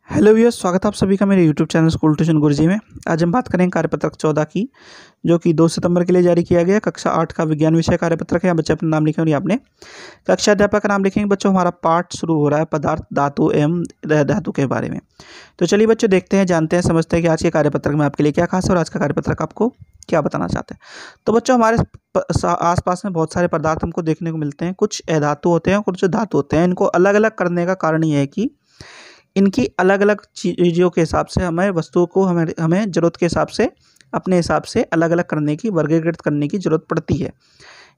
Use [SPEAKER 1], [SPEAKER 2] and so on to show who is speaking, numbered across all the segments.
[SPEAKER 1] Hello viewers, स्वागत है आप सभी का मेरे यूट्यूब चैनल स्कूल ट्यूशन गुरुजी में। आज हम बात करेंगे कार्यपत्रक 14 की, जो कि 2 सितंबर के लिए जारी किया गया। कक्षा 8 का विज्ञान विषय कार्यपत्रक है। यहाँ बच्चे अपना नाम लिखें और यहाँ अपने कक्षा अध्यापक का नाम लिखेंगे। बच्चों, हमारा पाठ शुरू हो रहा है पदार्थ, धातु एवं धातु के बारे में। तो चलिए बच्चों, देखते हैं, जानते हैं, समझते हैं कि आज के कार्यपत्रक में आपके लिए क्या खास है और आज का कार्यपत्रक आपको क्या बताना चाहते हैं। तो बच्चों, हमारे आसपास में बहुत सारे पदार्थ हमको देखने को मिलते हैं। कुछ अधातु होते हैं और कुछ धातु होते हैं। इनको अलग अलग करने का कारण ये है कि इनकी अलग अलग चीज़ों के हिसाब से हमें वस्तुओं को हमें ज़रूरत के हिसाब से, अपने हिसाब से अलग अलग करने की, वर्गीकृत करने की ज़रूरत पड़ती है।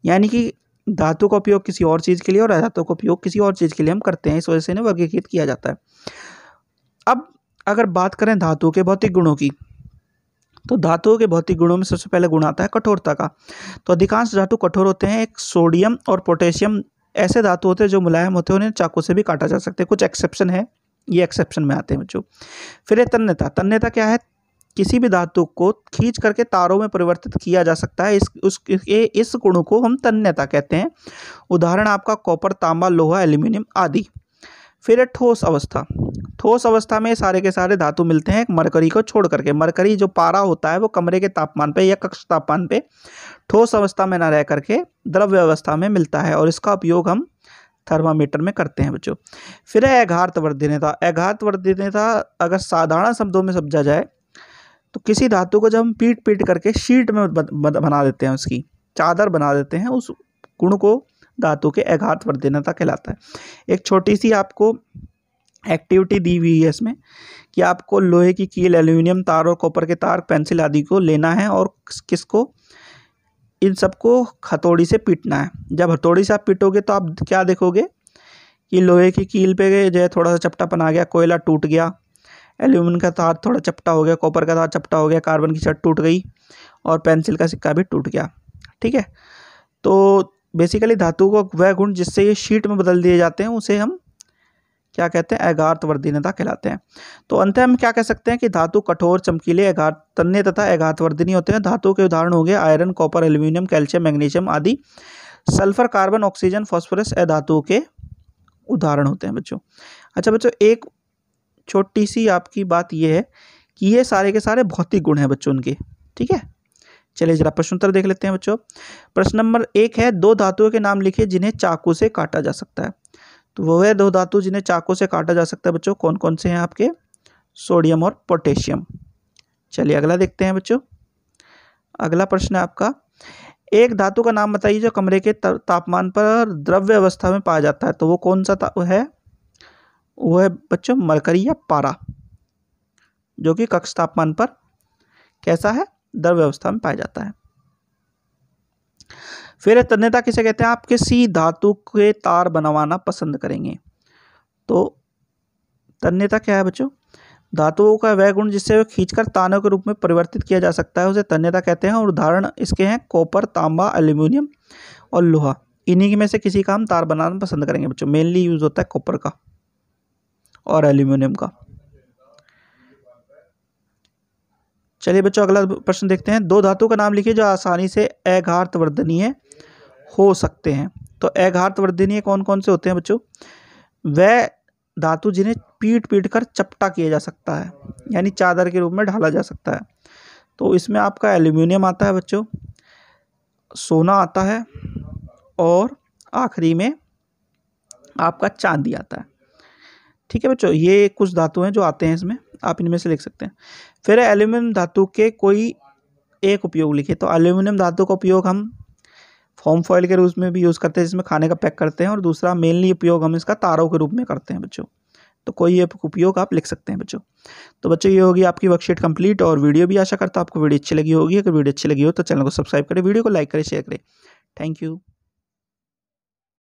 [SPEAKER 1] यानी कि धातु का उपयोग किसी और चीज़ के लिए और अधातु का उपयोग किसी और चीज़ के लिए हम करते हैं। इस वजह से इन्हें वर्गीकृत किया जाता है। अब अगर बात करें धातु के भौतिक गुणों की, तो धातुओं के भौतिक गुणों में सबसे पहले गुण आता है कठोरता का। तो अधिकांश धातु कठोर होते हैं। एक सोडियम और पोटेशियम ऐसे धातु होते हैं जो मुलायम होते हैं, उन्हें चाकू से भी काटा जा सकता है। कुछ एक्सेप्शन है, ये एक्सेप्शन में आते हैं बच्चों। फिर है तन्यता। तन्यता क्या है? किसी भी धातु को खींच करके तारों में परिवर्तित किया जा सकता है। इस गुण को हम तन्यता कहते हैं। उदाहरण आपका कॉपर, तांबा, लोहा, एल्यूमिनियम आदि। फिर है ठोस अवस्था। ठोस अवस्था में सारे के सारे धातु मिलते हैं, मरकरी को छोड़ करके। मरकरी जो पारा होता है वो कमरे के तापमान पे या कक्ष तापमान पे ठोस अवस्था में न रह करके द्रव्य अवस्था में मिलता है, और इसका उपयोग हम थर्मामीटर में करते हैं बच्चों। फिर है अघातवर्धनीयता। अघातवर्धनीयता अगर साधारण शब्दों में समझा जाए तो किसी धातु को जब हम पीट पीट करके शीट में बना देते हैं, उसकी चादर बना देते हैं, उस गुण को धातु के अघातवर्धनीयता कहलाता है। एक छोटी सी आपको एक्टिविटी दी हुई है इसमें कि आपको लोहे की कील, एल्यूमिनियम तार और कॉपर के तार, पेंसिल आदि को लेना है और किसको, इन सबको हथौड़ी से पीटना है। जब हथौड़ी से आप पीटोगे तो आप क्या देखोगे कि लोहे की कील पे जो है थोड़ा सा चपटापन आ गया, कोयला टूट गया, एल्यूमिनियम का तार थोड़ा चपटा हो गया, कॉपर का तार चपटा हो गया, कार्बन की छड़ टूट गई और पेंसिल का सिक्का भी टूट गया। ठीक है, तो बेसिकली धातु को वह गुण जिससे ये शीट में बदल दिए जाते हैं उसे हम क्या कहते हैं? अघातवर्धनीयता कहलाते हैं। तो अंत में हम क्या कह सकते हैं कि धातु कठोर, चमकीले, तन्य तथा अघातवर्धनीय होते हैं। धातु के उदाहरण हो गए iron, copper, aluminium, calcium, magnesium आदि। सल्फर, कार्बन, ऑक्सीजन, फास्फोरस अधातुओं के उदाहरण होते हैं बच्चों। अच्छा बच्चों, एक छोटी सी आपकी बात यह है कि ये सारे के सारे भौतिक गुण हैं बच्चों उनके। ठीक है, चलिए जरा प्रश्न उत्तर देख लेते हैं बच्चों। प्रश्न नंबर 1 है, 2 धातुओं के नाम लिखिए जिन्हें चाकू से काटा जा सकता है। तो वो है 2 धातु जिन्हें चाकू से काटा जा सकता है बच्चों। कौन कौन से हैं आपके? सोडियम और पोटेशियम। चलिए अगला देखते हैं बच्चों। अगला प्रश्न है आपका, एक धातु का नाम बताइए जो कमरे के तापमान पर द्रव्य अवस्था में पाया जाता है। तो वो कौन सा है? वो है बच्चों मरकरी या पारा, जो कि कक्ष तापमान पर कैसा है? द्रव्य अवस्था में पाया जाता है। फिर तन्यता किसे कहते हैं? आप किसी धातु के तार बनवाना पसंद करेंगे। तो तन्यता क्या है बच्चों? धातुओं का वह गुण जिससे वह खींचकर तारों के रूप में परिवर्तित किया जा सकता है, उसे तन्यता कहते हैं। और उदाहरण इसके हैं कॉपर, तांबा, एल्यूमिनियम और लोहा। इन्हीं में से किसी का हम तार बनाना पसंद करेंगे बच्चों। मेनली यूज होता है कॉपर का और एल्यूमिनियम का। चलिए बच्चों अगला प्रश्न देखते हैं। 2 धातु का नाम लिखिए जो आसानी से अघातवर्धनीय हो सकते हैं। तो अघातवर्धनीय कौन कौन से होते हैं बच्चों? वह धातु जिन्हें पीट पीट कर चपटा किया जा सकता है, यानी चादर के रूप में ढाला जा सकता है। तो इसमें आपका एल्यूमिनियम आता है बच्चों, सोना आता है और आखिरी में आपका चांदी आता है। ठीक है बच्चों, ये कुछ धातु हैं जो आते हैं इसमें, आप इनमें से लिख सकते हैं। फिर एल्यूमिनियम धातु के कोई एक उपयोग लिखिए। तो एल्यूमिनियम धातु का उपयोग हम फोम फॉइल के रूप में भी यूज़ करते हैं, जिसमें खाने का पैक करते हैं, और दूसरा मेनली उपयोग हम इसका तारों के रूप में करते हैं बच्चों। तो कोई एक उपयोग आप लिख सकते हैं बच्चों। तो बच्चों ये होगी आपकी वर्कशीट कंप्लीट और वीडियो भी। आशा करता हूं आपको वीडियो अच्छी लगी होगी। अगर वीडियो अच्छी लगी हो तो चैनल को सब्सक्राइब करें, वीडियो को लाइक करें, शेयर करें। Thank you.